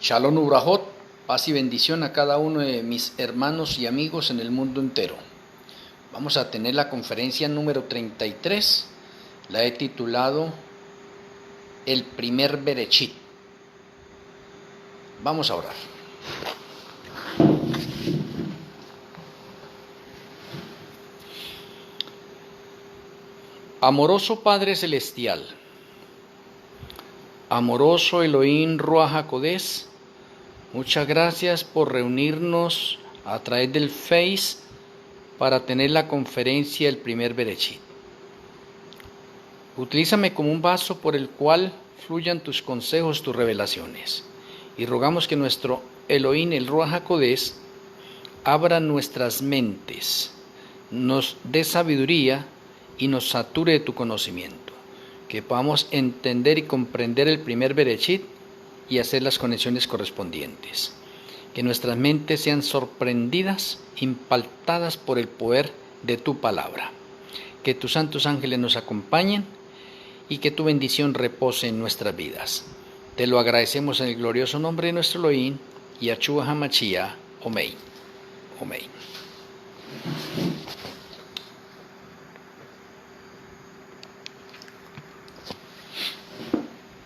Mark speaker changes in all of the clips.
Speaker 1: Shalom Ubrajot, paz y bendición a cada uno de mis hermanos y amigos en el mundo entero. Vamos a tener la conferencia número 33, la he titulado El primer Berechit. Vamos a orar. Amoroso Padre Celestial, amoroso Elohim Ruach HaKodesh, muchas gracias por reunirnos a través del Face para tener la conferencia El primer Berechit. Utilízame como un vaso por el cual fluyan tus consejos, tus revelaciones. Y rogamos que nuestro Elohim, el Ruach HaKodesh, abra nuestras mentes, nos dé sabiduría y nos sature de tu conocimiento. Que podamos entender y comprender el primer Berechit y hacer las conexiones correspondientes. Que nuestras mentes sean sorprendidas, impactadas por el poder de tu palabra. Que tus santos ángeles nos acompañen y que tu bendición repose en nuestras vidas. Te lo agradecemos en el glorioso nombre de nuestro Elohim, Yahshua HaMashiach, Amén. Amén.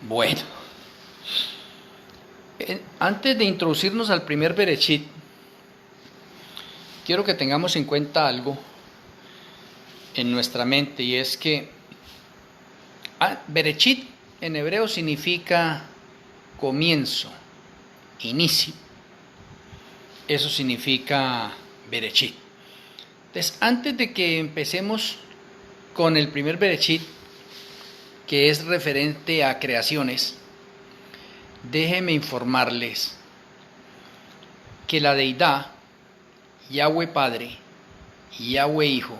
Speaker 1: Bueno, antes de introducirnos al primer Berechit, quiero que tengamos en cuenta algo en nuestra mente, y es que Berechit en hebreo significa comienzo, inicio. Eso significa Berechit. Entonces, antes de que empecemos con el primer Berechit, que es referente a creaciones, déjenme informarles que la deidad, Yahweh Padre, Yahweh Hijo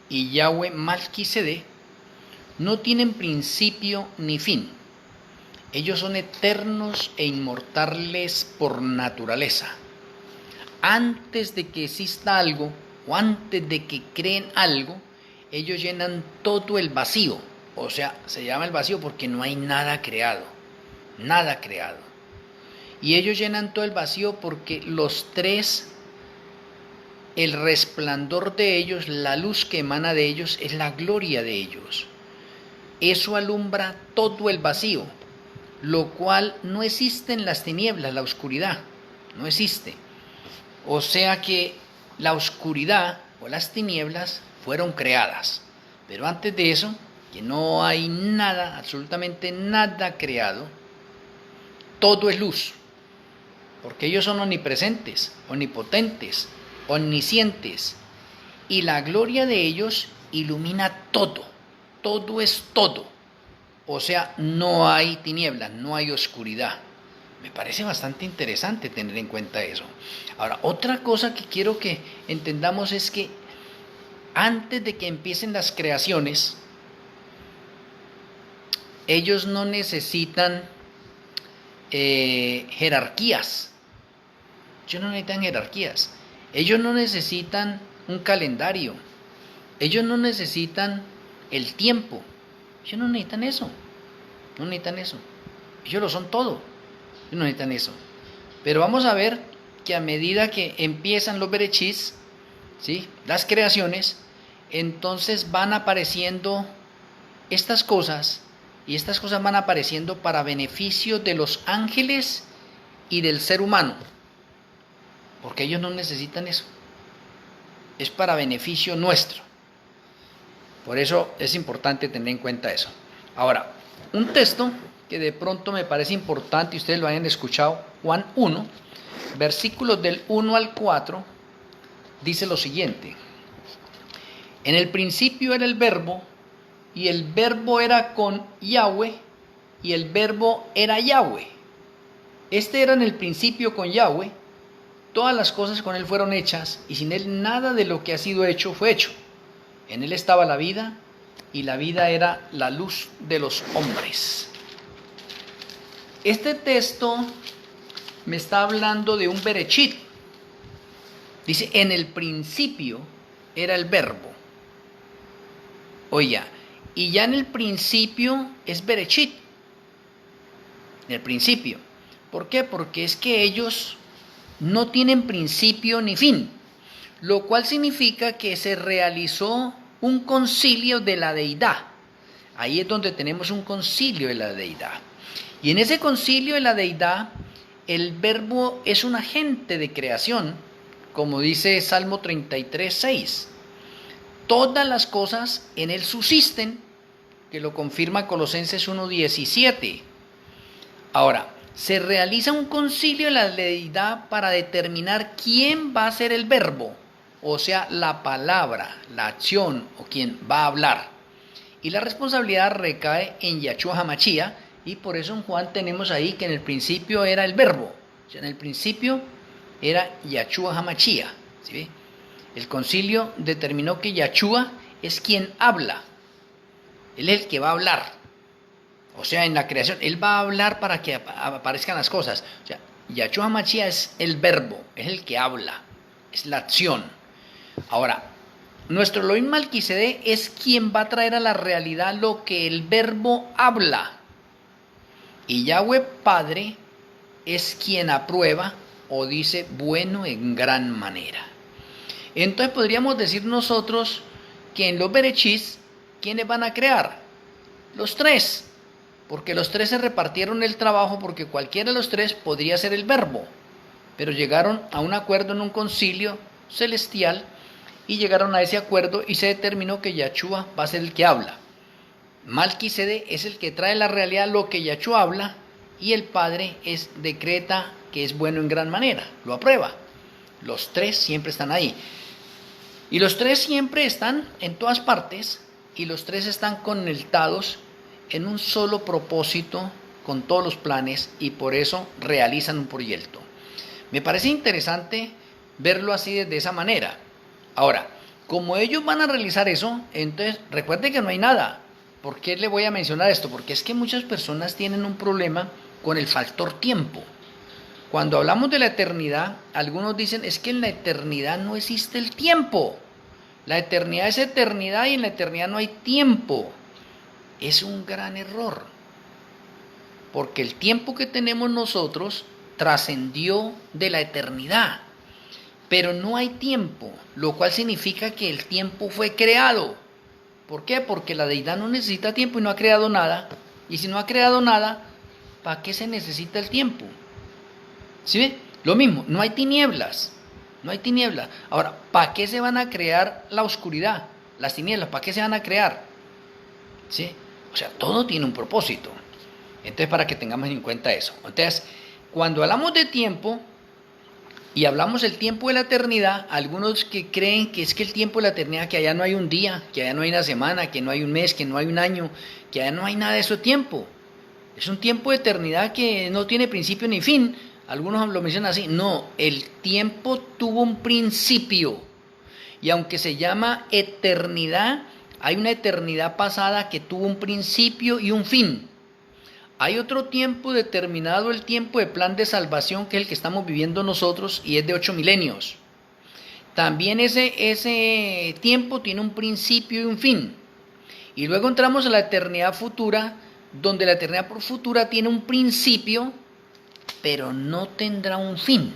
Speaker 1: y Yahweh Malquisedec no tienen principio ni fin. Ellos son eternos e inmortales por naturaleza. Antes de que exista algo o antes de que creen algo, ellos llenan todo el vacío. O sea, se llama el vacío porque no hay nada creado, nada creado. Y ellos llenan todo el vacío porque los tres, el resplandor de ellos, la luz que emana de ellos, es la gloria de ellos. Eso alumbra todo el vacío, lo cual no existe en las tinieblas, la oscuridad, no existe. O sea que la oscuridad o las tinieblas fueron creadas, pero antes de eso, que no hay nada, absolutamente nada creado, todo es luz, porque ellos son omnipresentes, omnipotentes, omniscientes, y la gloria de ellos ilumina todo, todo es todo, o sea, no hay tinieblas, no hay oscuridad. Me parece bastante interesante tener en cuenta eso. Ahora, otra cosa que quiero que entendamos es que antes de que empiecen las creaciones, ellos no necesitan jerarquías. Ellos no necesitan jerarquías. Ellos no necesitan un calendario. Ellos no necesitan el tiempo. Ellos no necesitan eso. No necesitan eso. Ellos lo son todo. Ellos no necesitan eso. Pero vamos a ver que a medida que empiezan los berechis, ¿sí?, las creaciones, entonces van apareciendo estas cosas. Y estas cosas van apareciendo para beneficio de los ángeles y del ser humano. Porque ellos no necesitan eso. Es para beneficio nuestro. Por eso es importante tener en cuenta eso. Ahora, un texto que de pronto me parece importante y ustedes lo hayan escuchado, Juan 1, versículos del 1 al 4, dice lo siguiente. En el principio era el verbo, y el verbo era con Yahweh, y el verbo era Yahweh. Este era en el principio con Yahweh. Todas las cosas con él fueron hechas, y sin él nada de lo que ha sido hecho fue hecho. En él estaba la vida, y la vida era la luz de los hombres. Este texto me está hablando de un Berechit. Dice, en el principio era el verbo. Oye, y ya en el principio es Berechit. En el principio. ¿Por qué? Porque es que ellos no tienen principio ni fin, lo cual significa que se realizó un concilio de la deidad. Ahí es donde tenemos un concilio de la deidad. Y en ese concilio de la deidad, el verbo es un agente de creación, como dice Salmo 33, 6. Todas las cosas en él subsisten, que lo confirma Colosenses 1:17. Ahora, se realiza un concilio de la deidad para determinar quién va a ser el verbo, o sea, la palabra, la acción o quien va a hablar. Y la responsabilidad recae en Yahshua HaMashiach, y por eso en Juan tenemos ahí que en el principio era el verbo, o sea, en el principio era Yahshua HaMashiach. ¿Sí? El concilio determinó que Yahshua es quien habla, él es el que va a hablar. O sea, en la creación, él va a hablar para que aparezcan las cosas. O sea, Yahshua HaMashiach es el verbo, es el que habla, es la acción. Ahora, nuestro Elohim Malquisedec es quien va a traer a la realidad lo que el verbo habla. Y Yahweh Padre es quien aprueba o dice bueno en gran manera. Entonces podríamos decir nosotros que en los Bereshit, ¿quiénes van a crear? Los tres. Porque los tres se repartieron el trabajo, porque cualquiera de los tres podría ser el verbo, pero llegaron a un acuerdo en un concilio celestial y llegaron a ese acuerdo y se determinó que Yahshua va a ser el que habla. Malquisedec es el que trae la realidad lo que Yahshua habla, y el Padre decreta que es bueno en gran manera, lo aprueba. Los tres siempre están ahí. Y los tres siempre están en todas partes, y los tres están conectados en un solo propósito, con todos los planes, y por eso realizan un proyecto. Me parece interesante verlo así de esa manera. Ahora, como ellos van a realizar eso, entonces recuerde que no hay nada. ¿Por qué le voy a mencionar esto? Porque es que muchas personas tienen un problema con el factor tiempo. Cuando hablamos de la eternidad, algunos dicen, es que en la eternidad no existe el tiempo. La eternidad es eternidad y en la eternidad no hay tiempo. Es un gran error, porque el tiempo que tenemos nosotros trascendió de la eternidad, pero no hay tiempo, lo cual significa que el tiempo fue creado. ¿Por qué? Porque la deidad no necesita tiempo y no ha creado nada, y si no ha creado nada, ¿para qué se necesita el tiempo? ¿Sí ve? Lo mismo, no hay tinieblas, no hay tinieblas. Ahora, ¿para qué se van a crear la oscuridad, las tinieblas? ¿Para qué se van a crear? ¿Sí? O sea, todo tiene un propósito. Entonces, para que tengamos en cuenta eso. Entonces, cuando hablamos de tiempo y hablamos del tiempo de la eternidad, algunos que creen que es que el tiempo de la eternidad, que allá no hay un día, que allá no hay una semana, que no hay un mes, que no hay un año, que allá no hay nada de eso tiempo. Es un tiempo de eternidad que no tiene principio ni fin. Algunos lo mencionan así. No, el tiempo tuvo un principio. Y aunque se llama eternidad, hay una eternidad pasada que tuvo un principio y un fin. Hay otro tiempo determinado, el tiempo de plan de salvación, que es el que estamos viviendo nosotros, y es de 8 milenios. También ese tiempo tiene un principio y un fin. Y luego entramos a la eternidad futura, donde la eternidad futura tiene un principio, pero no tendrá un fin.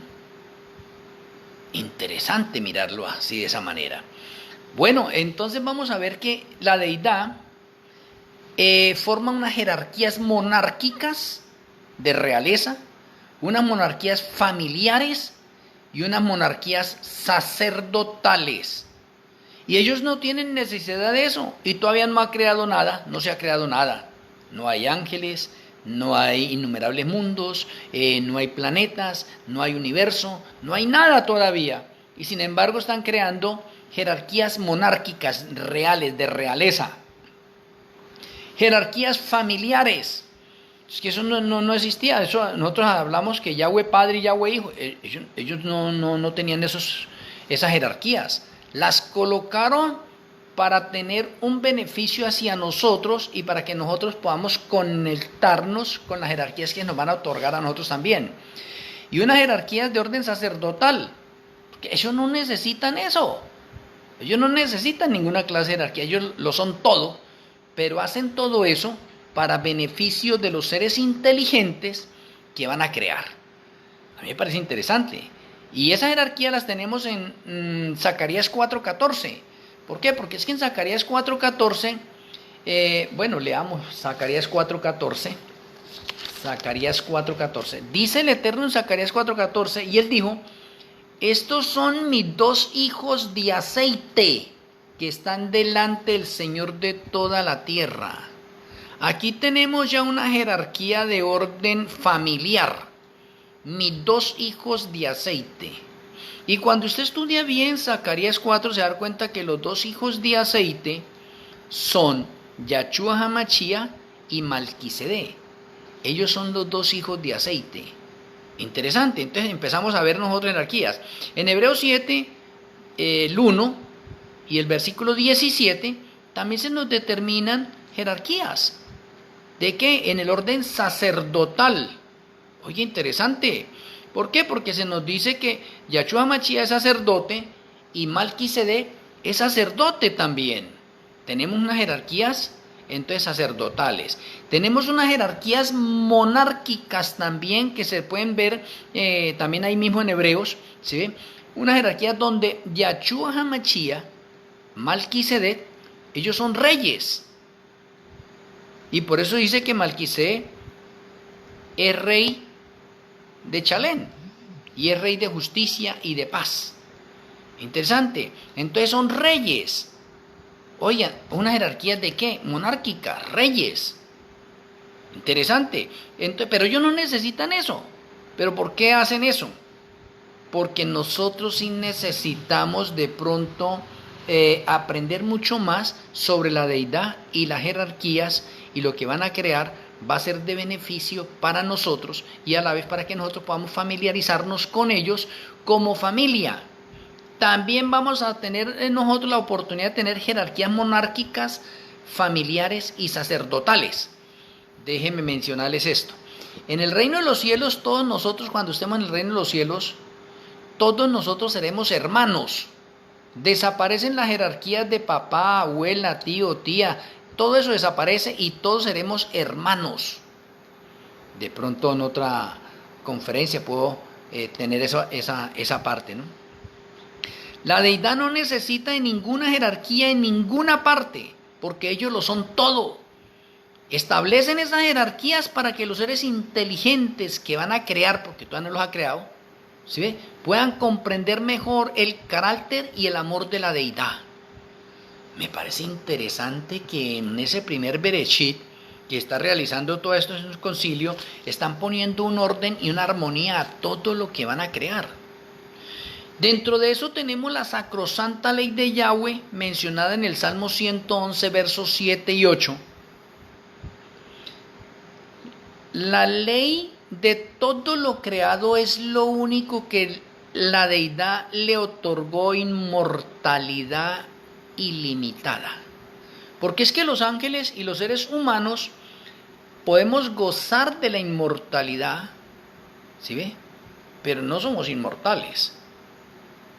Speaker 1: Interesante mirarlo así, de esa manera. Bueno, entonces vamos a ver que la deidad forma unas jerarquías monárquicas de realeza, unas monarquías familiares y unas monarquías sacerdotales. Y ellos no tienen necesidad de eso, y todavía no ha creado nada, no se ha creado nada. No hay ángeles, no hay innumerables mundos, no hay planetas, no hay universo, no hay nada todavía. Y sin embargo están creando jerarquías monárquicas reales, de realeza. Jerarquías familiares. Es que eso no existía. Eso, nosotros hablamos que Yahweh Padre y Yahweh Hijo. Ellos no tenían esas jerarquías. Las colocaron para tener un beneficio hacia nosotros y para que nosotros podamos conectarnos con las jerarquías que nos van a otorgar a nosotros también. Y unas jerarquías de orden sacerdotal. Porque ellos no necesitan eso. Ellos no necesitan ninguna clase de jerarquía. Ellos lo son todo. Pero hacen todo eso para beneficio de los seres inteligentes que van a crear. A mí me parece interesante. Y esa jerarquía las tenemos en Zacarías 4:14. ¿Por qué? Porque es que en Zacarías 4:14, bueno, leamos Zacarías 4:14. Zacarías 4:14. Dice el Eterno en Zacarías 4:14, y él dijo: estos son mis dos hijos de aceite que están delante del Señor de toda la tierra. Aquí tenemos ya una jerarquía de orden familiar. Mis dos hijos de aceite. Y cuando usted estudia bien Zacarías 4, se da cuenta que los dos hijos de aceite son Yahshua HaMashiach y Malquisedec. Ellos son los dos hijos de aceite. Interesante. Entonces empezamos a ver nosotros jerarquías. En Hebreos 7, el 1 y el versículo 17, también se nos determinan jerarquías. ¿De qué? En el orden sacerdotal. Oye, interesante. ¿Por qué? Porque se nos dice que Yahshua HaMashiach es sacerdote y Malquisedec es sacerdote también. Tenemos unas jerarquías entonces sacerdotales. Tenemos unas jerarquías monárquicas también que se pueden ver también ahí mismo en Hebreos, ¿sí? Una jerarquía donde Yahshua HaMashiach, Malquisedec, ellos son reyes. Y por eso dice que Malquisedec es rey de Chalén y es rey de justicia y de paz. Interesante. Entonces son reyes. Oigan, ¿una jerarquía de qué? Monárquica, reyes. Interesante. Entonces, pero ellos no necesitan eso. ¿Pero por qué hacen eso? Porque nosotros sí necesitamos de pronto aprender mucho más sobre la deidad y las jerarquías, y lo que van a crear va a ser de beneficio para nosotros y a la vez para que nosotros podamos familiarizarnos con ellos como familia. También vamos a tener nosotros la oportunidad de tener jerarquías monárquicas, familiares y sacerdotales. Déjenme mencionarles esto. En el reino de los cielos, todos nosotros, cuando estemos en el reino de los cielos, todos nosotros seremos hermanos. Desaparecen las jerarquías de papá, abuela, tío, tía. Todo eso desaparece y todos seremos hermanos. De pronto en otra conferencia puedo tener esa parte, ¿no? La deidad no necesita de ninguna jerarquía en ninguna parte, porque ellos lo son todo. Establecen esas jerarquías para que los seres inteligentes que van a crear, porque todavía no los ha creado, ¿sí ve?, puedan comprender mejor el carácter y el amor de la deidad. Me parece interesante que en ese primer Bereshit que está realizando todo esto en el concilio, están poniendo un orden y una armonía a todo lo que van a crear. Dentro de eso tenemos la sacrosanta ley de Yahweh mencionada en el Salmo 111, versos 7 y 8. La ley de todo lo creado es lo único que la deidad le otorgó inmortalidad ilimitada. Porque es que los ángeles y los seres humanos podemos gozar de la inmortalidad, ¿sí ve? Pero no somos inmortales.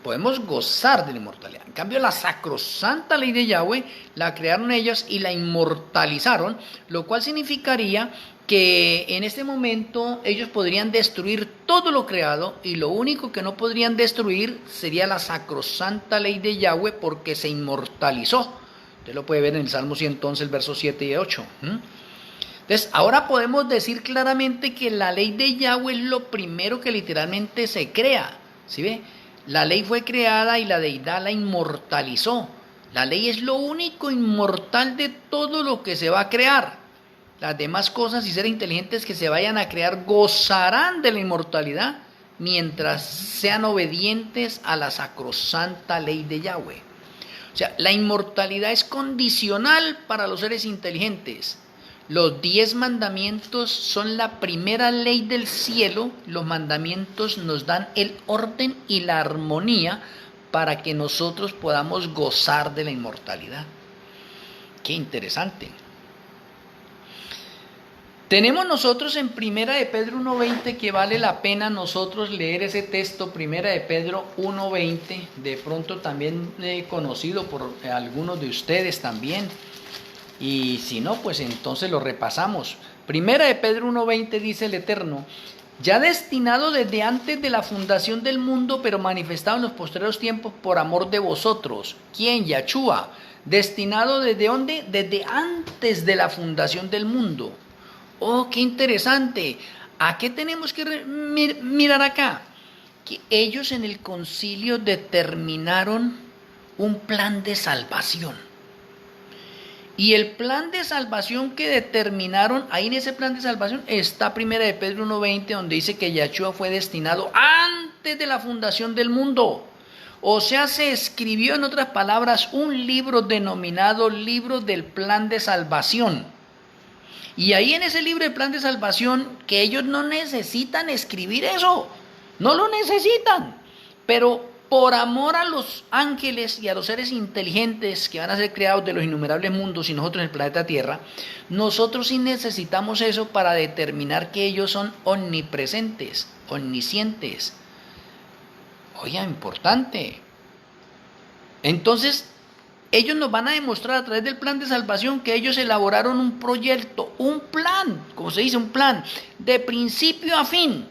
Speaker 1: Podemos gozar de la inmortalidad. En cambio, la sacrosanta ley de Yahweh la crearon ellos y la inmortalizaron, lo cual significaría que en este momento ellos podrían destruir todo lo creado y lo único que no podrían destruir sería la sacrosanta ley de Yahweh, porque se inmortalizó. Usted lo puede ver en el Salmo 111, el verso 7 y 8. Entonces, ahora podemos decir claramente que la ley de Yahweh es lo primero que literalmente se crea. ¿Sí ve? La ley fue creada y la deidad la inmortalizó. La ley es lo único inmortal de todo lo que se va a crear. Las demás cosas y seres inteligentes que se vayan a crear gozarán de la inmortalidad mientras sean obedientes a la sacrosanta ley de Yahweh. O sea, la inmortalidad es condicional para los seres inteligentes. Los 10 mandamientos son la primera ley del cielo. Los mandamientos nos dan el orden y la armonía para que nosotros podamos gozar de la inmortalidad. Qué interesante. Tenemos nosotros en Primera de Pedro 1:20 que vale la pena nosotros leer ese texto, Primera de Pedro 1:20, de pronto también conocido por algunos de ustedes también. Y si no, pues entonces lo repasamos. Primera de Pedro 1:20 dice el Eterno: ya destinado desde antes de la fundación del mundo, pero manifestado en los posteriores tiempos por amor de vosotros. ¿Quién? Yahshua. Destinado desde dónde? Desde antes de la fundación del mundo. Oh, qué interesante. ¿A qué tenemos que mirar acá? Que ellos en el concilio determinaron un plan de salvación. Y el plan de salvación que determinaron, ahí en ese plan de salvación está 1 de Pedro 1:20, donde dice que Yahshua fue destinado antes de la fundación del mundo. O sea, se escribió, en otras palabras, un libro denominado Libro del Plan de Salvación. Y ahí en ese libro del Plan de Salvación, que ellos no necesitan escribir eso, no lo necesitan, pero por amor a los ángeles y a los seres inteligentes que van a ser creados de los innumerables mundos y nosotros en el planeta Tierra, nosotros sí necesitamos eso para determinar que ellos son omnipresentes, omniscientes. Oiga, importante. Entonces, ellos nos van a demostrar a través del plan de salvación que ellos elaboraron un proyecto, un plan, como se dice, un plan, de principio a fin,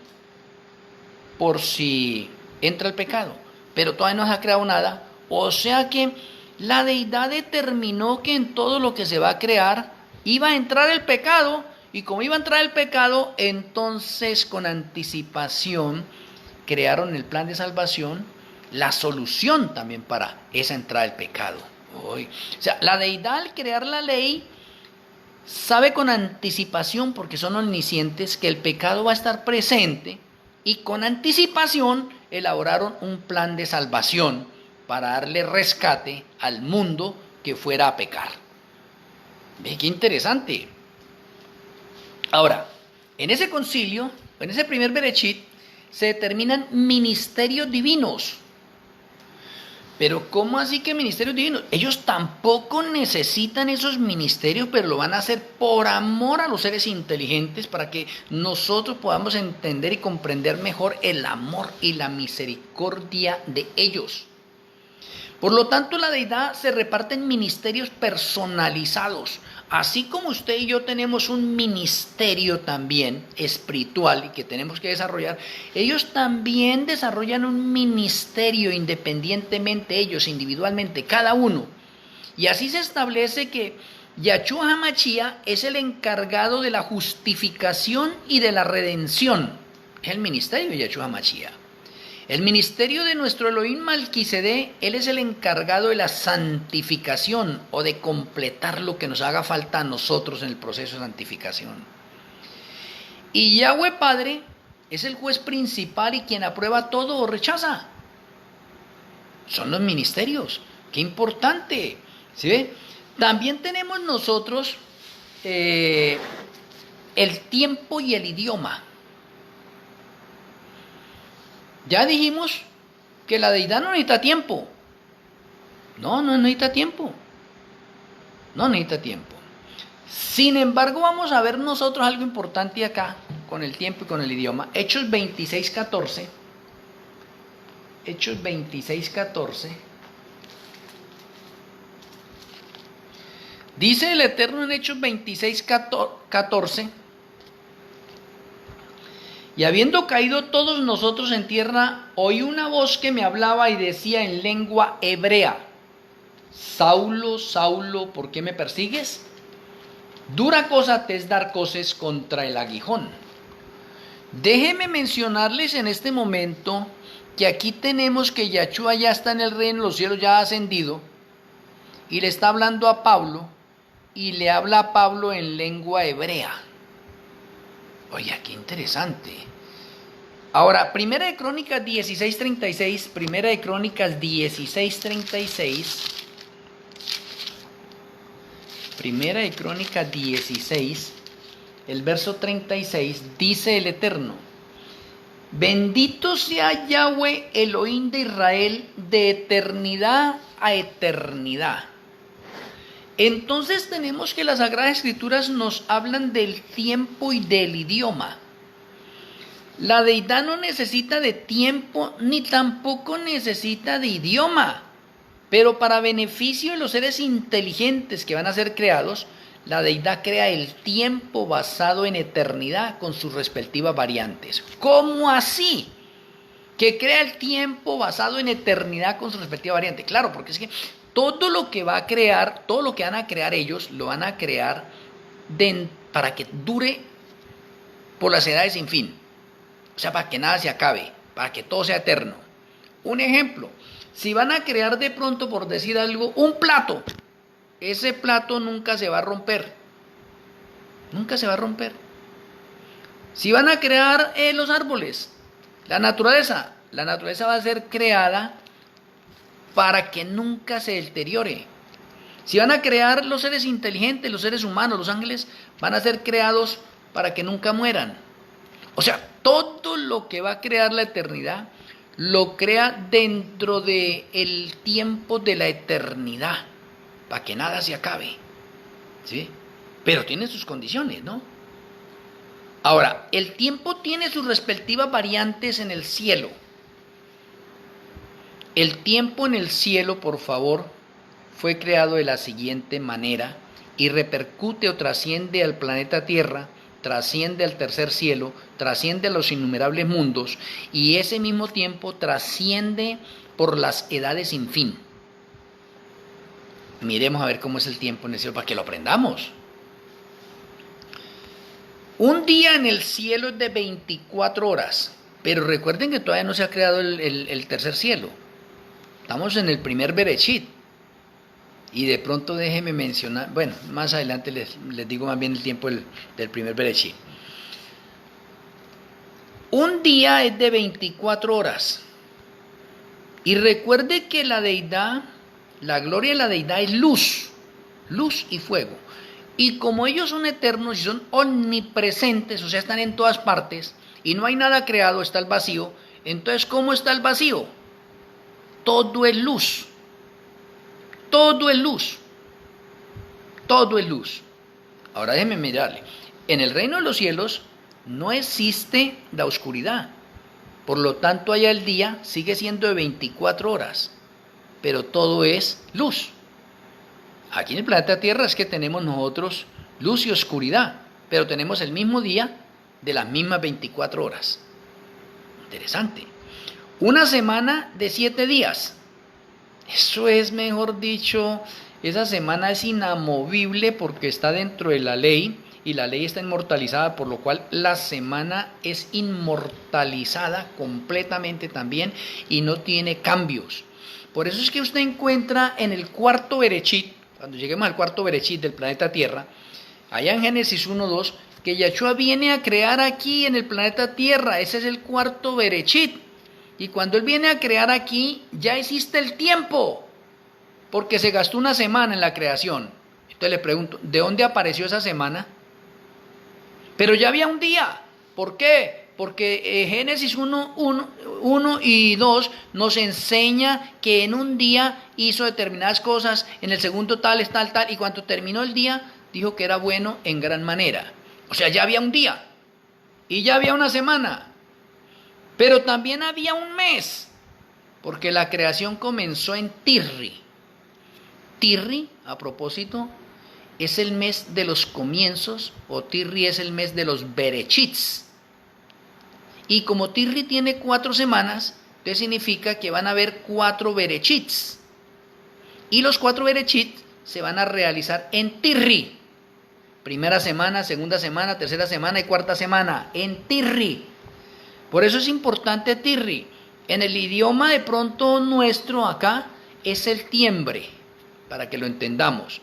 Speaker 1: por si entra el pecado. Pero todavía no se ha creado nada, o sea que la deidad determinó que en todo lo que se va a crear iba a entrar el pecado, y como iba a entrar el pecado, entonces con anticipación crearon el plan de salvación, la solución también para esa entrada del pecado. O sea, la deidad al crear la ley sabe con anticipación, porque son omniscientes, que el pecado va a estar presente, y con anticipación elaboraron un plan de salvación para darle rescate al mundo que fuera a pecar. ¿Ve qué interesante? Ahora, en ese concilio, en ese primer Bereshit, se determinan ministerios divinos. Pero ¿cómo así que ministerios divinos? Ellos tampoco necesitan esos ministerios, pero lo van a hacer por amor a los seres inteligentes, para que nosotros podamos entender y comprender mejor el amor y la misericordia de ellos. Por lo tanto, la deidad se reparte en ministerios personalizados. Así como usted y yo tenemos un ministerio también espiritual y que tenemos que desarrollar, ellos también desarrollan un ministerio independientemente, ellos individualmente, cada uno. Y así se establece que Yahshua HaMashiach es el encargado de la justificación y de la redención. Es el ministerio de Yahshua HaMashiach. El ministerio de nuestro Elohim Malquisedec, él es el encargado de la santificación o de completar lo que nos haga falta a nosotros en el proceso de santificación. Y Yahweh Padre es el juez principal y quien aprueba todo o rechaza. Son los ministerios. ¡Qué importante! ¿Sí ve? También tenemos nosotros el tiempo y el idioma. Ya dijimos que la deidad no necesita tiempo. No necesita tiempo. No necesita tiempo. Sin embargo, vamos a ver nosotros algo importante acá, con el tiempo y con el idioma. Hechos 26:14. Hechos 26:14. Dice el Eterno en Hechos 26:14. Y habiendo caído todos nosotros en tierra, oí una voz que me hablaba y decía en lengua hebrea: Saulo, Saulo, ¿por qué me persigues? Dura cosa te es dar coces contra el aguijón. Déjenme mencionarles en este momento que aquí tenemos que Yahshua ya está en el reino de los cielos, ya ha ascendido, y le está hablando a Pablo, y le habla a Pablo en lengua hebrea. Oye, qué interesante. Ahora, Primera de Crónicas 16:36, Primera de Crónicas 16:36, Primera de Crónicas 16, el verso 36, dice el Eterno: bendito sea Yahweh Elohim de Israel de eternidad a eternidad. Entonces tenemos que las Sagradas Escrituras nos hablan del tiempo y del idioma. La deidad no necesita de tiempo ni tampoco necesita de idioma, pero para beneficio de los seres inteligentes que van a ser creados, la deidad crea el tiempo basado en eternidad con sus respectivas variantes. ¿Cómo así? Que crea el tiempo basado en eternidad con su respectiva variante. Claro, porque es que todo lo que va a crear, todo lo que van a crear ellos, lo van a crear para que dure por las edades sin fin. O sea, para que nada se acabe, para que todo sea eterno. Un ejemplo, si van a crear de pronto, por decir algo, un plato, ese plato nunca se va a romper. Nunca se va a romper. Si van a crear los árboles, la naturaleza va a ser creada para que nunca se deteriore. Si van a crear los seres inteligentes, los seres humanos, los ángeles, van a ser creados para que nunca mueran. O sea, todo lo que va a crear la eternidad, lo crea dentro del tiempo de la eternidad, para que nada se acabe. ¿Sí? Pero tiene sus condiciones, ¿no? Ahora, el tiempo tiene sus respectivas variantes en el cielo. El tiempo en el cielo, por favor, fue creado de la siguiente manera y repercute o trasciende al planeta Tierra, trasciende al tercer cielo, trasciende a los innumerables mundos y ese mismo tiempo trasciende por las edades sin fin. Miremos a ver cómo es el tiempo en el cielo para que lo aprendamos. Un día en el cielo es de 24 horas, pero recuerden que todavía no se ha creado el tercer cielo. Estamos en el primer Bereshit. Y de pronto déjenme mencionar, bueno, más adelante les digo más bien el tiempo del primer Bereshit. Un día es de 24 horas. Y recuerde que la deidad, la gloria de la deidad es luz y fuego. Y como ellos son eternos y son omnipresentes, o sea, están en todas partes, y no hay nada creado, está el vacío, entonces, ¿cómo está el vacío? Todo es luz. Todo es luz. Todo es luz. Ahora déjenme mirarle. En el reino de los cielos no existe la oscuridad. Por lo tanto, allá el día sigue siendo de 24 horas. Pero todo es luz. Aquí en el planeta Tierra es que tenemos nosotros luz y oscuridad. Pero tenemos el mismo día de las mismas 24 horas. Interesante. Una semana de 7 días. Eso es, mejor dicho, esa semana es inamovible porque está dentro de la ley y la ley está inmortalizada, por lo cual la semana es inmortalizada completamente también y no tiene cambios. Por eso es que usted encuentra en el cuarto Bereshit, cuando lleguemos al cuarto Bereshit del planeta Tierra, allá en Génesis 1:2, que Yahshua viene a crear aquí en el planeta Tierra. Ese es el cuarto Bereshit. Y cuando Él viene a crear aquí, ya existe el tiempo, porque se gastó una semana en la creación. Entonces le pregunto, ¿de dónde apareció esa semana? Pero ya había un día. ¿Por qué? Porque Génesis 1 y 2 nos enseña que en un día hizo determinadas cosas, en el segundo tal, y cuando terminó el día, dijo que era bueno en gran manera. O sea, ya había un día y ya había una semana. Pero también había un mes, porque la creación comenzó en Tirri. Tirri, a propósito, es el mes de los comienzos, o Tirri es el mes de los Bereshits. Y como Tirri tiene 4 semanas, entonces significa que van a haber 4 Bereshits. Y los 4 Bereshits se van a realizar en Tirri. Primera semana, segunda semana, tercera semana y cuarta semana, en Tirri. Por eso es importante Tirri. En el idioma de pronto nuestro acá es el tiembre, para que lo entendamos.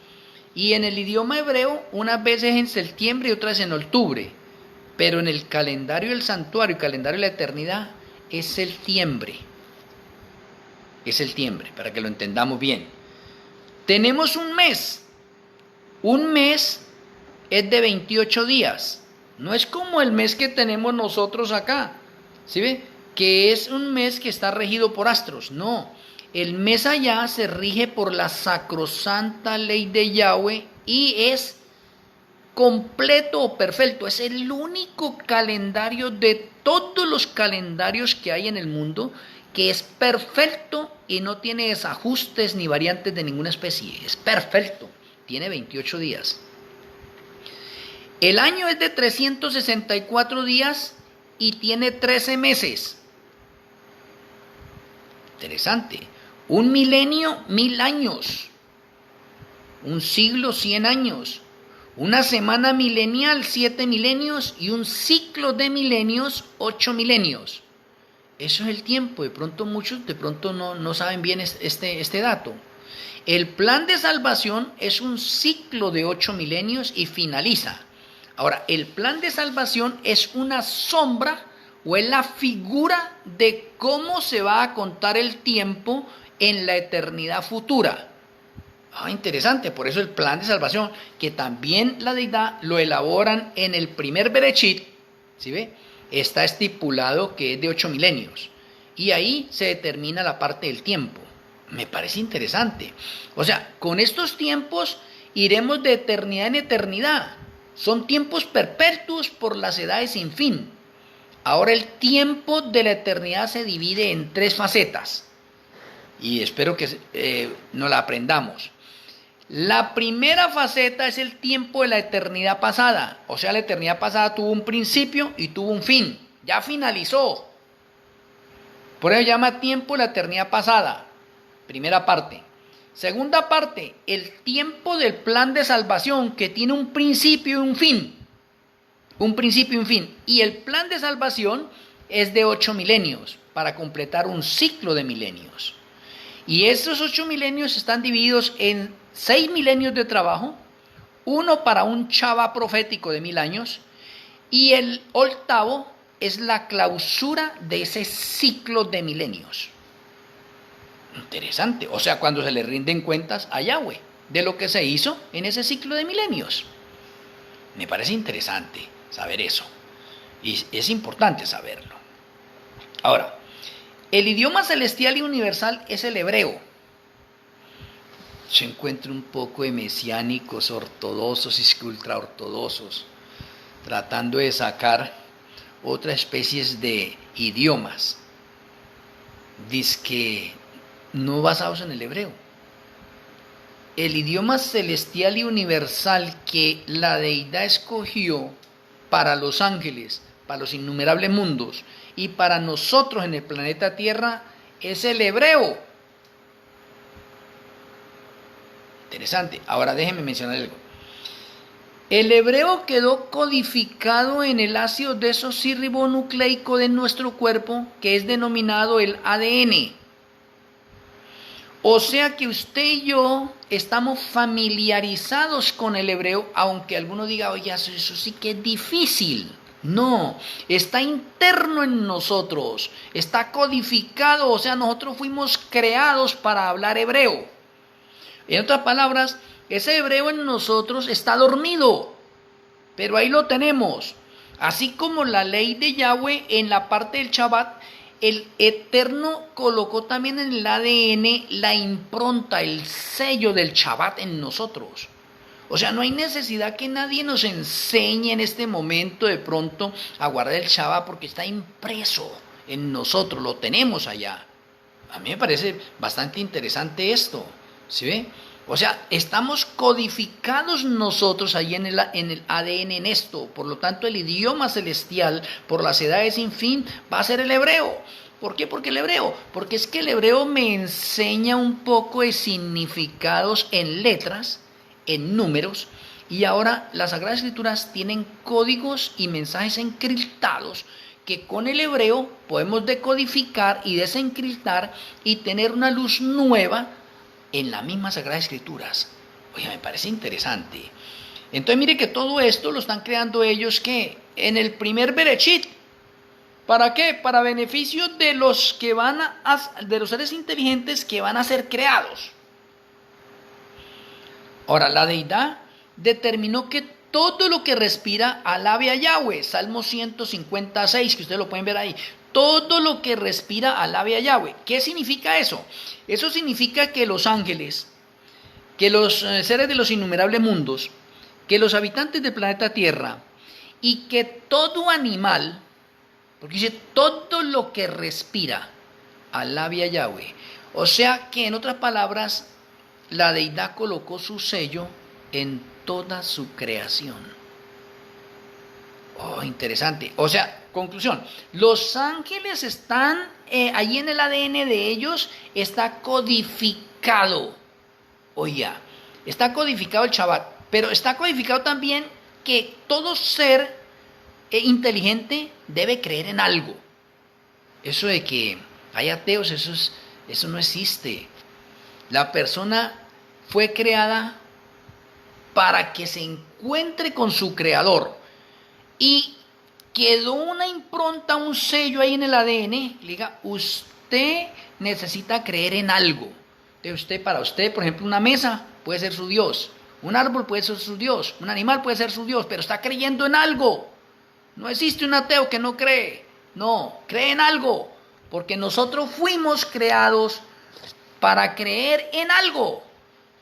Speaker 1: Y en el idioma hebreo unas veces en septiembre y otras en octubre. Pero en el calendario del santuario y calendario de la eternidad es el tiembre. Es el tiembre, para que lo entendamos bien. Tenemos un mes. Un mes es de 28 días. No es como el mes que tenemos nosotros acá. ¿Sí ve? Que es un mes que está regido por astros. No, el mes allá se rige por la sacrosanta ley de Yahweh y es completo o perfecto. Es el único calendario de todos los calendarios que hay en el mundo que es perfecto y no tiene desajustes ni variantes de ninguna especie. Es perfecto. Tiene 28 días. El año es de 364 días y tiene 13 meses. Interesante. Un milenio, 1000 años. Un siglo, 100 años. Una semana milenial, 7 milenios. Y un ciclo de milenios, 8 milenios. Eso es el tiempo. De pronto muchos no saben bien este dato. El plan de salvación es un ciclo de 8 milenios y finaliza. Ahora, el plan de salvación es una sombra o es la figura de cómo se va a contar el tiempo en la eternidad futura. Interesante, por eso el plan de salvación, que también la deidad lo elaboran en el primer Bereshit, ¿sí ve? Está estipulado que es de 8 milenios. Y ahí se determina la parte del tiempo. Me parece interesante. O sea, con estos tiempos iremos de eternidad en eternidad. Son tiempos perpetuos por las edades sin fin. Ahora el tiempo de la eternidad se divide en 3 facetas. Y espero que nos la aprendamos. La primera faceta es el tiempo de la eternidad pasada. O sea, la eternidad pasada tuvo un principio y tuvo un fin. Ya finalizó. Por eso se llama tiempo de la eternidad pasada. Primera parte. Segunda parte, el tiempo del plan de salvación, que tiene un principio y un fin. Un principio y un fin. Y el plan de salvación es de 8 milenios, para completar un ciclo de milenios. Y estos 8 milenios están divididos en 6 milenios de trabajo, uno para un Shabbat profético de 1000 años, y el octavo es la clausura de ese ciclo de milenios. Interesante, o sea, cuando se le rinden cuentas a Yahweh de lo que se hizo en ese ciclo de milenios. Me parece interesante saber eso, y es importante saberlo. Ahora, el idioma celestial y universal es el hebreo. Se encuentra un poco de mesiánicos ortodoxos y ultraortodoxos tratando de sacar otras especies de idiomas, dizque no basados en el hebreo. El idioma celestial y universal que la deidad escogió para los ángeles, para los innumerables mundos y para nosotros en el planeta Tierra es el hebreo. Interesante. Ahora déjenme mencionar algo. El hebreo quedó codificado en el ácido desoxirribonucleico de nuestro cuerpo, que es denominado el ADN. O sea que usted y yo estamos familiarizados con el hebreo, aunque alguno diga, oye, eso sí que es difícil. No, está interno en nosotros, está codificado, o sea, nosotros fuimos creados para hablar hebreo. En otras palabras, ese hebreo en nosotros está dormido, pero ahí lo tenemos. Así como la ley de Yahweh en la parte del Shabbat, el Eterno colocó también en el ADN la impronta, el sello del Shabbat en nosotros. O sea, no hay necesidad que nadie nos enseñe en este momento de pronto a guardar el Shabbat porque está impreso en nosotros, lo tenemos allá. A mí me parece bastante interesante esto, ¿sí ve? O sea, estamos codificados nosotros ahí en el ADN en esto. Por lo tanto, el idioma celestial, por las edades sin fin, va a ser el hebreo. ¿Por qué? Porque el hebreo. Porque es que el hebreo me enseña un poco de significados en letras, en números. Y ahora las Sagradas Escrituras tienen códigos y mensajes encriptados que con el hebreo podemos decodificar y desencriptar y tener una luz nueva en las mismas Sagradas Escrituras. Oye, me parece interesante. Entonces mire que todo esto lo están creando ellos que en el primer Bereshit. ¿Para qué? Para beneficio de los que de los seres inteligentes que van a ser creados. Ahora, la deidad determinó que todo lo que respira alabe a Yahweh. Salmo 156, que ustedes lo pueden ver ahí. Todo lo que respira alabe a Yahweh. ¿Qué significa eso? Eso significa que los ángeles, que los seres de los innumerables mundos, que los habitantes del planeta Tierra y que todo animal, porque dice todo lo que respira alabe a Yahweh. O sea que en otras palabras, la deidad colocó su sello en toda su creación. Oh, interesante. O sea, conclusión, los ángeles están ahí en el ADN de ellos, está codificado. Oiga, está codificado el Shabbat, pero está codificado también que todo ser inteligente debe creer en algo. Eso de que hay ateos, eso no existe. La persona fue creada para que se encuentre con su creador. Y quedó una impronta, un sello ahí en el ADN. Le diga, usted necesita creer en algo. Para usted, por ejemplo, una mesa puede ser su Dios. Un árbol puede ser su Dios. Un animal puede ser su Dios. Pero está creyendo en algo. No existe un ateo que no cree. No, cree en algo. Porque nosotros fuimos creados para creer en algo.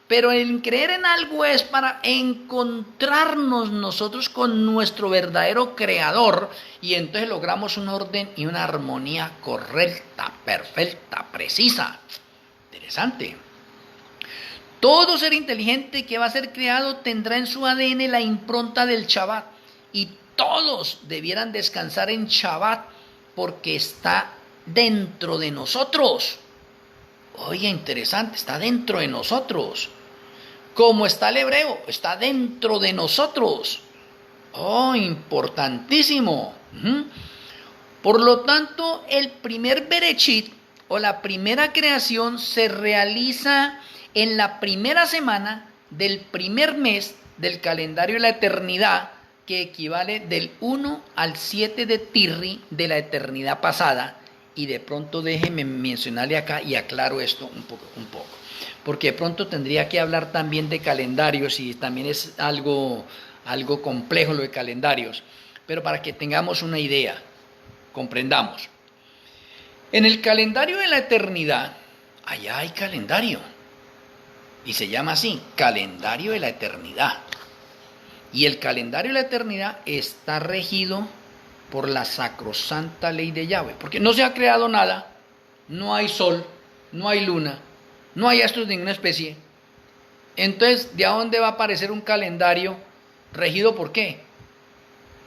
Speaker 1: Pero el creer en algo es para encontrarnos nosotros con nuestro verdadero creador y entonces logramos un orden y una armonía correcta, perfecta, precisa. Interesante. Todo ser inteligente que va a ser creado tendrá en su ADN la impronta del Shabbat y todos debieran descansar en Shabbat porque está dentro de nosotros. Oye, interesante, está dentro de nosotros. Como está el hebreo, está dentro de nosotros. Oh, importantísimo. Por lo tanto, el primer Bereshit o la primera creación se realiza en la primera semana del primer mes del calendario de la eternidad, que equivale del 1 al 7 de Tirri de la eternidad pasada. Y de pronto déjeme mencionarle acá y aclaro esto un poco. Porque de pronto tendría que hablar también de calendarios y también es algo complejo lo de calendarios, pero para que tengamos una idea, comprendamos. En el calendario de la eternidad, allá hay calendario, y se llama así, calendario de la eternidad. Y el calendario de la eternidad está regido por la sacrosanta ley de Yahweh, porque no se ha creado nada, no hay sol, no hay luna, no hay astros de ninguna especie. Entonces, ¿de dónde va a aparecer un calendario regido por qué?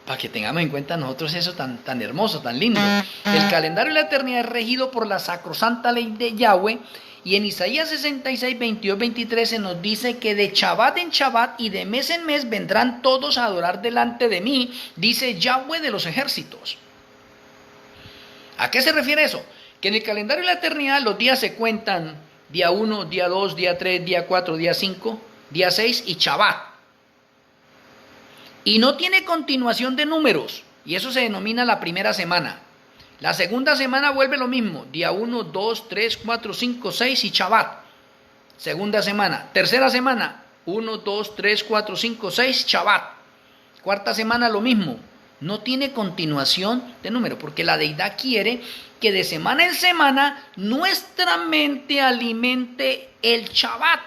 Speaker 1: Para que tengamos en cuenta nosotros eso tan hermoso, tan lindo. El calendario de la eternidad es regido por la sacrosanta ley de Yahweh. Y en Isaías 66, 22, 23 se nos dice que de Shabbat en Shabbat y de mes en mes vendrán todos a adorar delante de mí, dice Yahweh de los ejércitos. ¿A qué se refiere eso? Que en el calendario de la eternidad los días se cuentan día 1, día 2, día 3, día 4, día 5, día 6 y Shabbat. Y no tiene continuación de números, y eso se denomina la primera semana. La segunda semana vuelve lo mismo, día 1, 2, 3, 4, 5, 6 y Shabbat. Segunda semana. Tercera semana, 1, 2, 3, 4, 5, 6, Shabbat. Cuarta semana lo mismo. No tiene continuación de número, porque la deidad quiere que de semana en semana nuestra mente alimente el Shabbat.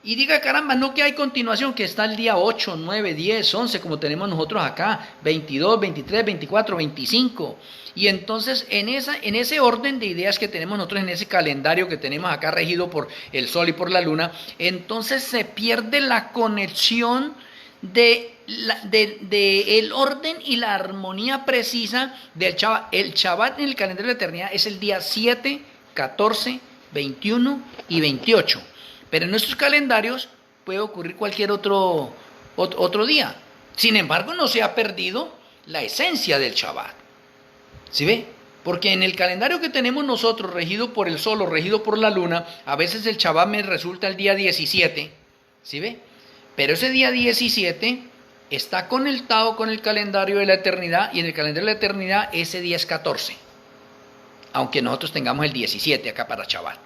Speaker 1: Y diga, caramba, no que hay continuación, que está el día 8, 9, 10, 11, como tenemos nosotros acá, 22, 23, 24, 25. Y entonces en ese orden de ideas que tenemos nosotros, en ese calendario que tenemos acá regido por el sol y por la luna, entonces se pierde la conexión de el orden y la armonía precisa del Shabbat. El Shabbat en el calendario de la eternidad es el día 7, 14, 21 y 28. Pero en nuestros calendarios puede ocurrir cualquier otro día. Sin embargo, no se ha perdido la esencia del Shabbat. ¿Sí ve? Porque en el calendario que tenemos nosotros, regido por el sol o regido por la luna, a veces el Shabbat me resulta el día 17. ¿Sí ve? Pero ese día 17 está conectado con el calendario de la eternidad, y en el calendario de la eternidad ese día es 14. Aunque nosotros tengamos el 17 acá para Shabbat.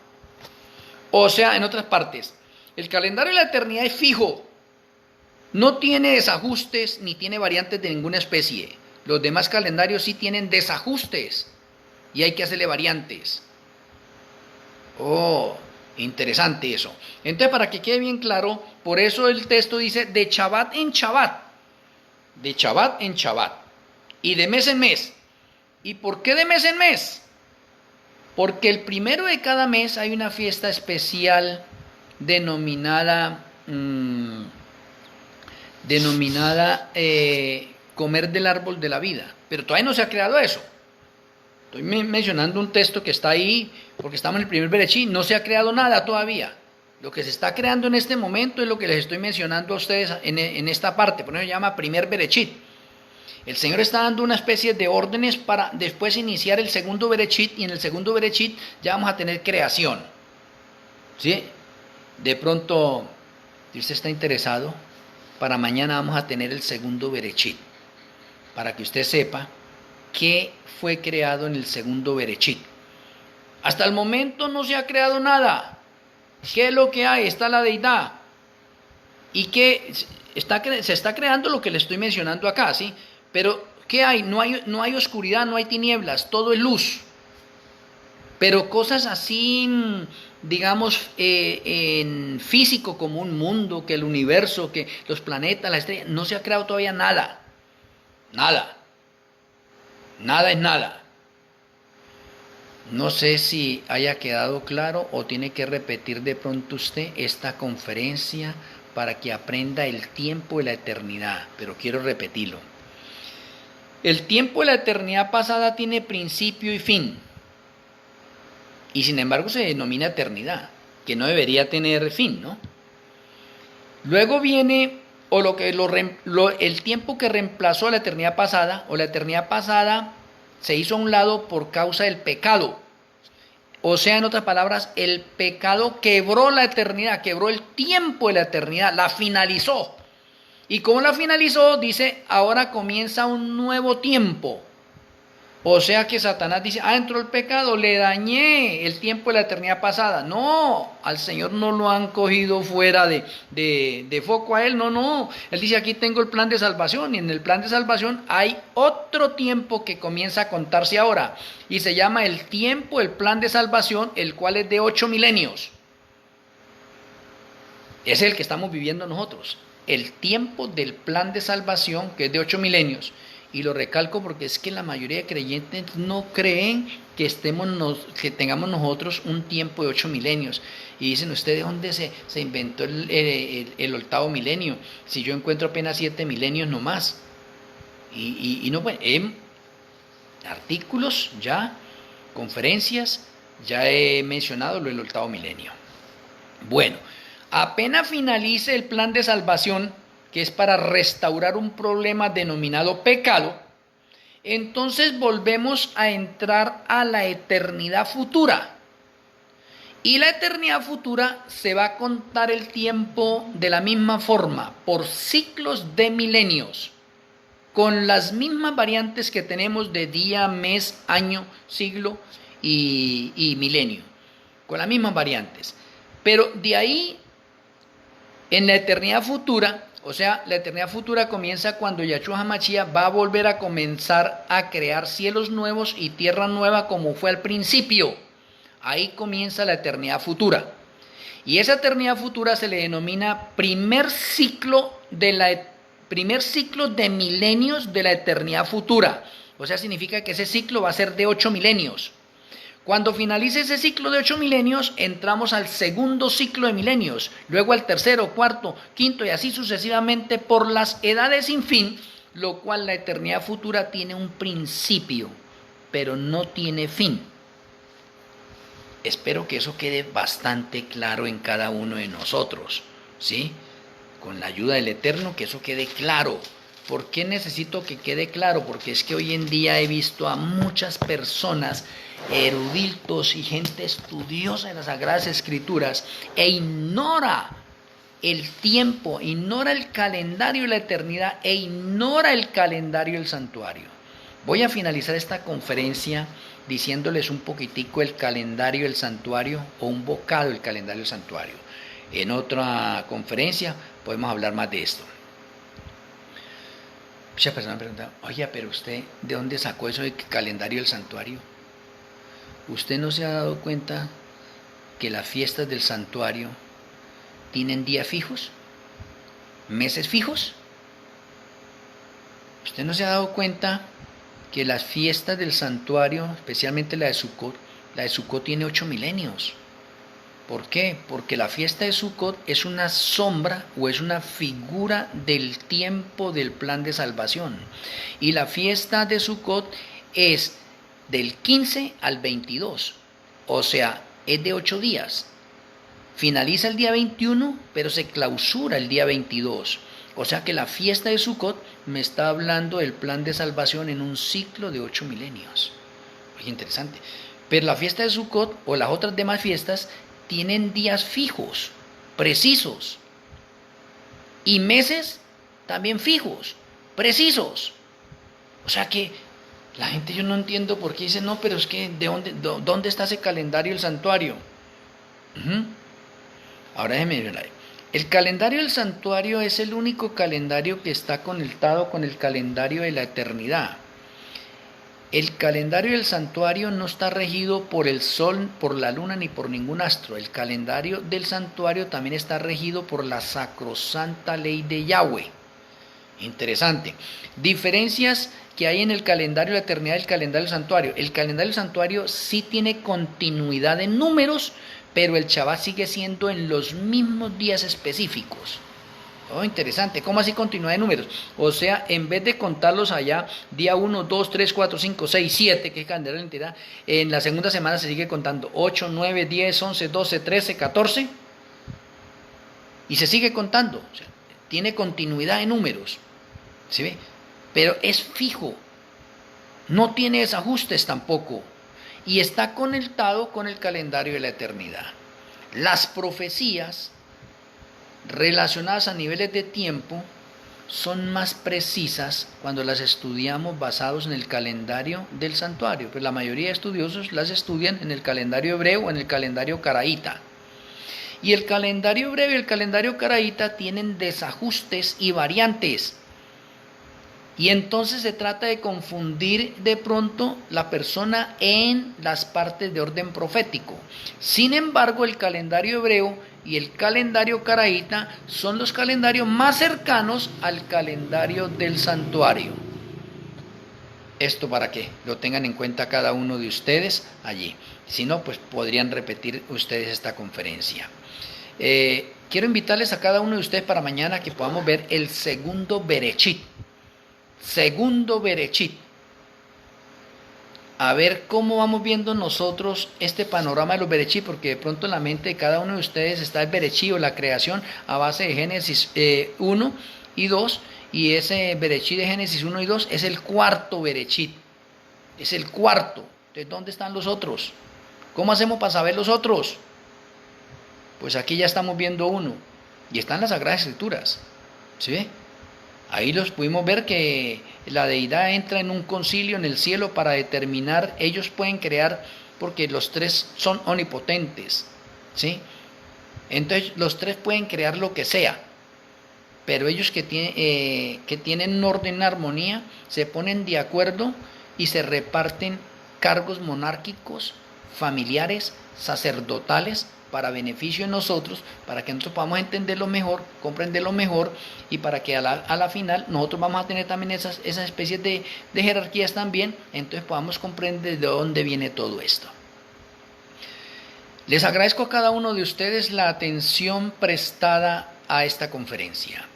Speaker 1: O sea, en otras partes, el calendario de la eternidad es fijo. No tiene desajustes ni tiene variantes de ninguna especie. Los demás calendarios sí tienen desajustes y hay que hacerle variantes. Oh, interesante eso. Entonces, para que quede bien claro, por eso el texto dice de Shabbat en Shabbat. De Shabbat en Shabbat. Y de mes en mes. ¿Y por qué de mes en mes? Porque el primero de cada mes hay una fiesta especial denominada comer del árbol de la vida. Pero todavía no se ha creado eso. Estoy mencionando un texto que está ahí porque estamos en el primer Bereshit, no se ha creado nada todavía. Lo que se está creando en este momento es lo que les estoy mencionando a ustedes en esta parte, por eso se llama primer Bereshit. El Señor está dando una especie de órdenes para después iniciar el segundo Bereshit, y en el segundo Bereshit ya vamos a tener creación. ¿Sí? De pronto, si usted está interesado, para mañana vamos a tener el segundo Bereshit, para que usted sepa qué fue creado en el segundo Bereshit. Hasta el momento no se ha creado nada. ¿Qué es lo que hay? Está la deidad. Y que se está creando lo que le estoy mencionando acá, ¿sí? Pero ¿qué hay? No hay oscuridad, no hay tinieblas, todo es luz. Pero cosas así, digamos, en físico, como un mundo, que el universo, que los planetas, las estrellas, no se ha creado todavía nada. Nada. Nada es nada. No sé si haya quedado claro o tiene que repetir de pronto usted esta conferencia para que aprenda el tiempo de la eternidad, pero quiero repetirlo. El tiempo de la eternidad pasada tiene principio y fin, y sin embargo se denomina eternidad, que no debería tener fin, ¿no? Luego viene el tiempo que reemplazó a la eternidad pasada, o la eternidad pasada se hizo a un lado por causa del pecado. O sea, en otras palabras, el pecado quebró la eternidad, quebró el tiempo de la eternidad, la finalizó. ¿Y cómo la finalizó? Dice, ahora comienza un nuevo tiempo. O sea que Satanás dice, entró el pecado, le dañé el tiempo de la eternidad pasada. No, al Señor no lo han cogido fuera de foco a Él, no. Él dice, aquí tengo el plan de salvación, y en el plan de salvación hay otro tiempo que comienza a contarse ahora, y se llama el tiempo, el plan de salvación, el cual es de 8 milenios. Es el que estamos viviendo nosotros, el tiempo del plan de salvación, que es de 8 milenios. Y lo recalco porque es que la mayoría de creyentes no creen que tengamos nosotros un tiempo de 8 milenios. Y dicen, ¿ustedes dónde se inventó el octavo milenio? Si yo encuentro apenas 7 milenios nomás. Y no, bueno, en artículos ya, conferencias, ya he mencionado lo del octavo milenio. Bueno, apenas finalice el plan de salvación, que es para restaurar un problema denominado pecado, entonces volvemos a entrar a la eternidad futura. Y la eternidad futura se va a contar el tiempo de la misma forma, por ciclos de milenios, con las mismas variantes que tenemos de día, mes, año, siglo y milenio, con las mismas variantes. Pero de ahí, en la eternidad futura, o sea, la eternidad futura comienza cuando Yahshua HaMashiach va a volver a comenzar a crear cielos nuevos y tierra nueva como fue al principio. Ahí comienza la eternidad futura. Y esa eternidad futura se le denomina primer ciclo de milenios de la eternidad futura. O sea, significa que ese ciclo va a ser de 8 milenios. Cuando finalice ese ciclo de 8 milenios, entramos al segundo ciclo de milenios, luego al tercero, cuarto, quinto y así sucesivamente por las edades sin fin, lo cual la eternidad futura tiene un principio, pero no tiene fin. Espero que eso quede bastante claro en cada uno de nosotros, ¿sí? Con la ayuda del Eterno, que eso quede claro. ¿Por qué necesito que quede claro? Porque es que hoy en día he visto a muchas personas, eruditos y gente estudiosa de las Sagradas Escrituras, e ignora el tiempo, ignora el calendario de la eternidad e ignora el calendario del santuario. Voy a finalizar esta conferencia diciéndoles un poquitico el calendario del santuario, o un bocado del calendario del santuario. En otra conferencia podemos hablar más de esto. Muchas personas me preguntan, oye, pero usted, ¿de dónde sacó eso del calendario del santuario? ¿Usted no se ha dado cuenta que las fiestas del santuario tienen días fijos? ¿Meses fijos? ¿Usted no se ha dado cuenta que las fiestas del santuario, especialmente la de Sukkot tiene 8 milenios? ¿Por qué? Porque la fiesta de Sukkot es una sombra o es una figura del tiempo del plan de salvación. Y la fiesta de Sukkot es del 15 al 22, o sea, es de 8 días. Finaliza el día 21, pero se clausura el día 22. O sea que la fiesta de Sukkot me está hablando del plan de salvación en un ciclo de 8 milenios. Oye, interesante. Pero la fiesta de Sukkot o las otras demás fiestas tienen días fijos, precisos. Y meses también fijos, precisos. O sea que la gente, yo no entiendo por qué dice, no, pero es que ¿dónde está ese calendario del santuario? Ahora déjeme ver ahí. El calendario del santuario es el único calendario que está conectado con el calendario de la eternidad. El calendario del santuario no está regido por el sol, por la luna ni por ningún astro. El calendario del santuario también está regido por la sacrosanta ley de Yahweh. Interesante. Diferencias que hay en el calendario de la eternidad y el calendario del santuario. El calendario del santuario sí tiene continuidad en números, pero el Shabbat sigue siendo en los mismos días específicos. Oh, interesante. ¿Cómo así continuidad de números? O sea, en vez de contarlos allá, día 1, 2, 3, 4, 5, 6, 7, que es calendario de la entidad, en la segunda semana se sigue contando 8, 9, 10, 11, 12, 13, 14, y se sigue contando. O sea, tiene continuidad de números. ¿Sí ve? Pero es fijo. No tiene desajustes tampoco. Y está conectado con el calendario de la eternidad. Las profecías relacionadas a niveles de tiempo son más precisas cuando las estudiamos basados en el calendario del santuario, pues la mayoría de estudiosos las estudian en el calendario hebreo o en el calendario caraíta. Y el calendario hebreo y el calendario caraíta tienen desajustes y variantes. Y entonces se trata de confundir de pronto la persona en las partes de orden profético. Sin embargo, el calendario hebreo y el calendario caraíta son los calendarios más cercanos al calendario del santuario. Esto para que lo tengan en cuenta cada uno de ustedes allí. Si no, pues podrían repetir ustedes esta conferencia. Quiero invitarles a cada uno de ustedes para mañana que podamos ver el segundo Berechit. Segundo Berechit. A ver cómo vamos viendo nosotros este panorama de los Berechit, porque de pronto en la mente de cada uno de ustedes está el Berechit o la creación a base de Génesis 1 y 2, y ese Berechit de Génesis 1 y 2 es el cuarto Berechit. Es el cuarto. Entonces, ¿dónde están los otros? ¿Cómo hacemos para saber los otros? Pues aquí ya estamos viendo uno, y están las Sagradas Escrituras. ¿Sí ve? Ahí los pudimos ver que la deidad entra en un concilio en el cielo para determinar, ellos pueden crear, porque los tres son omnipotentes, ¿sí? Entonces los tres pueden crear lo que sea, pero ellos que tienen un orden en armonía, se ponen de acuerdo y se reparten cargos monárquicos, familiares, sacerdotales, para beneficio de nosotros, para que nosotros podamos entenderlo mejor, comprenderlo mejor, y para que a la final nosotros vamos a tener también esas especies de jerarquías también, entonces podamos comprender de dónde viene todo esto. Les agradezco a cada uno de ustedes la atención prestada a esta conferencia.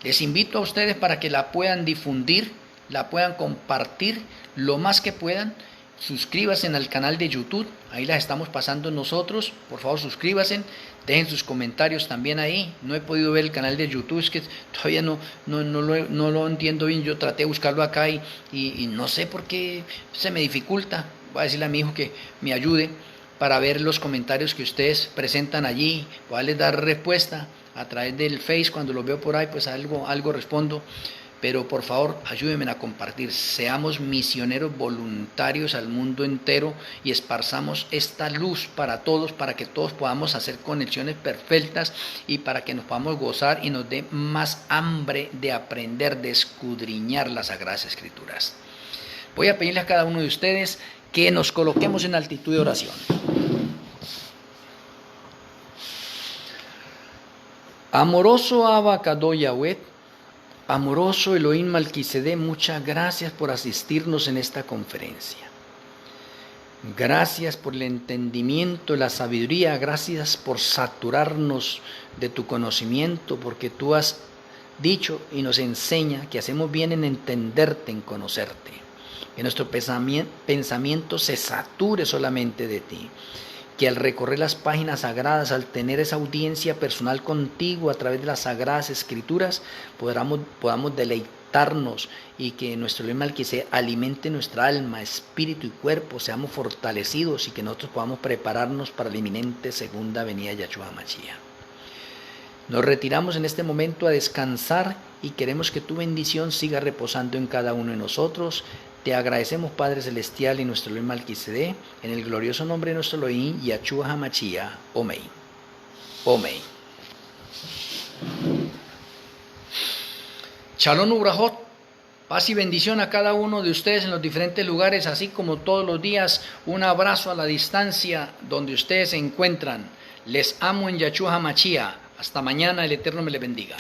Speaker 1: Les invito a ustedes para que la puedan difundir, la puedan compartir lo más que puedan. Suscríbanse al canal de YouTube, ahí las estamos pasando nosotros. Por favor, suscríbanse, dejen sus comentarios también ahí. No he podido ver el canal de YouTube, es que todavía no lo entiendo bien. Yo traté de buscarlo acá y no sé por qué se me dificulta. Voy a decirle a mi hijo que me ayude para ver los comentarios que ustedes presentan allí. Voy a les dar respuesta a través del Face, cuando los veo por ahí, pues algo respondo. Pero por favor, ayúdenme a compartir, seamos misioneros voluntarios al mundo entero y esparzamos esta luz para todos, para que todos podamos hacer conexiones perfectas y para que nos podamos gozar y nos dé más hambre de aprender, de escudriñar las Sagradas Escrituras. Voy a pedirle a cada uno de ustedes que nos coloquemos en altitud de oración. Amoroso Abba Kadosh Yahweh, amoroso Elohim Malquisedec, muchas gracias por asistirnos en esta conferencia. Gracias por el entendimiento, la sabiduría, gracias por saturarnos de tu conocimiento, porque tú has dicho y nos enseña que hacemos bien en entenderte, en conocerte. Que nuestro pensamiento se sature solamente de ti. Que al recorrer las páginas sagradas, al tener esa audiencia personal contigo a través de las sagradas escrituras, podamos deleitarnos y que nuestro Elohim Malquisedec alimente nuestra alma, espíritu y cuerpo, seamos fortalecidos y que nosotros podamos prepararnos para la inminente segunda venida de Yahshua Mashiach. Nos retiramos en este momento a descansar y queremos que tu bendición siga reposando en cada uno de nosotros. Te agradecemos, Padre Celestial, y nuestro Elohim Malquisedec, en el glorioso nombre de nuestro Elohim, Yahshua HaMashiach. Amén. Amén. Shalom Ubrajot, paz y bendición a cada uno de ustedes en los diferentes lugares, así como todos los días. Un abrazo a la distancia donde ustedes se encuentran. Les amo en Yahshua HaMashiach. Hasta mañana, el Eterno me les bendiga.